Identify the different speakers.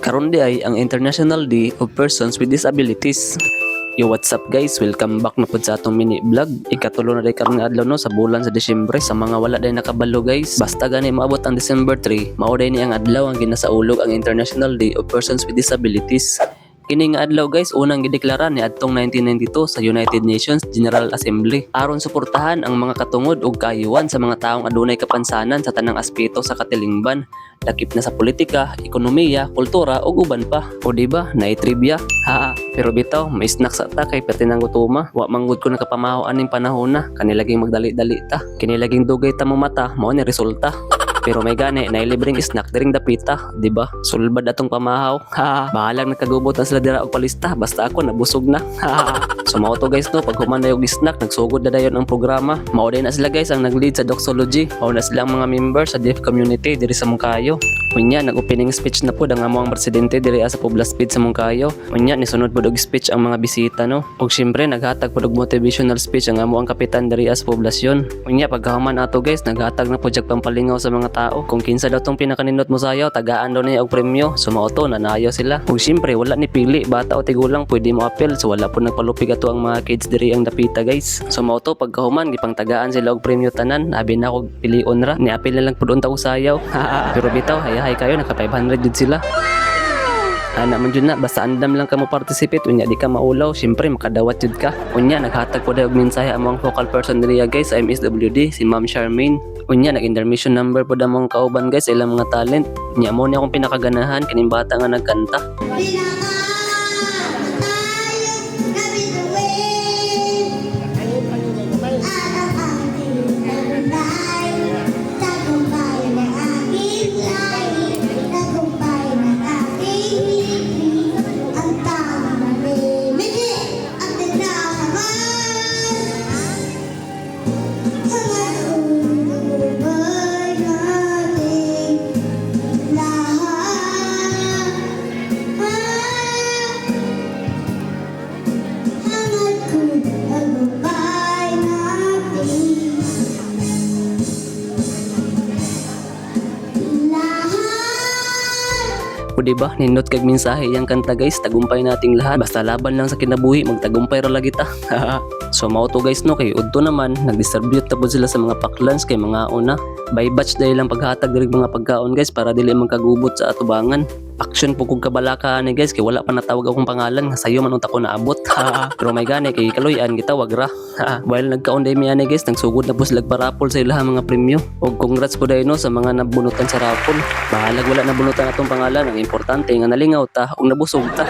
Speaker 1: Karon di ay ang International Day of Persons with Disabilities. Yo, what's up guys? Welcome back na po sa atong mini vlog. Ikatulo na day karon nga adlaw no sa bulan sa Disyembre. Sa mga wala day nakabalo guys, basta gani maabot ang December 3, mao day ni ang adlaw ang ginasaulog ang International Day of Persons with Disabilities. Kini nga adlaw guys, unang gideklara ni adtong 1992 sa United Nations General Assembly aron suportahan ang mga katungod ug kaayuhan sa mga taong adunay kapansanan sa tanang aspeto sa katilingban, lakip na sa politika, ekonomiya, kultura ug uban pa. O diba, naitrivia? Ha, pero bitaw, may snack sa ta kay pati nang gutuma. Wa manggod ko nakapamahaw aning panahon na, kanilaging magdali-dali ta. Kinilaging dugay ta mo mata, mao ni resulta. Pero may gani, nailibreng snack diring dapita, di ba? Sulbad atong pamahaw. Ha, bahalang nakagubot na sila dira og palista, basta ako nabusog na. Ha. So mao to guys no, pag humanay og snack, nagsugod na dayon ang programa. Mao din na sila guys ang nag-lead sa doxology. Mao na sila ang mga member sa deaf community diri sa Mungkayo. Unya, nag-opening speech na po ang among presidente diri sa Pobla Speed sa Mungkayo. Unya, nisunod po og speech ang mga bisita no. Ug syempre naghatag po og motivational speech ang among kapitan diri sa poblasyon. Unya, pagkahuman ato guys, naghatag na po jag pampalingaw sa mga tao. Kung kinsa daw tong pinakanindot mo sayaw, tagaan daw niya og premyo. So mao to, nanayo sila. Ug syempre wala ni pili, bata o tigulang pwede mo apel. So wala po nagpalupig ato ang mga kids diri ang dapita guys. So mao to, pagkahuman gipang tagaan sila og premyo tanan. Abi na og pilion ra, ni apel na lang pud unta og sayaw. Pero bitaw, hayahay kayo, naka 500 jud sila. Ana man jud na, basta andam lang ka mo participate, unya di ka maulaw, syempre makadawat jud ka. Unya, naghatag po daw og mensahe among focal person diri guys sa MSWD, si Ma'am Charmaine. Unya, nag-intermission number po damong kauban guys, ilang mga talent. Unya, mo ni akong pinakaganahan, kining bata nga nagkanta. O diba, nindot kag mensahe yang kanta guys, tagumpay nating lahat. Basta laban lang sa kinabuhi, magtagumpay ra lagi ta. So mao to guys no, kay udto naman nag-distribute ta sila sa mga paklans kay mga una. By batch dahil lang paghatag diri mga pagkaon guys para dili man kagubot sa atubangan. Action po kung kabalaka ni guys, kay wala pa natawag akong pangalan nga sayo man unta ko naabot. Pero may gani kay kaloyan gitawag ra. While nagkaon day mi ani guys, nagsugod na po sila parapol sa ilang mga premyo. Og congrats po dahil no sa mga nabunutan sa rapol. Bahalag wala nabunutan atong pangalan, ang importante nga nalingaw ta ug nabusog ta.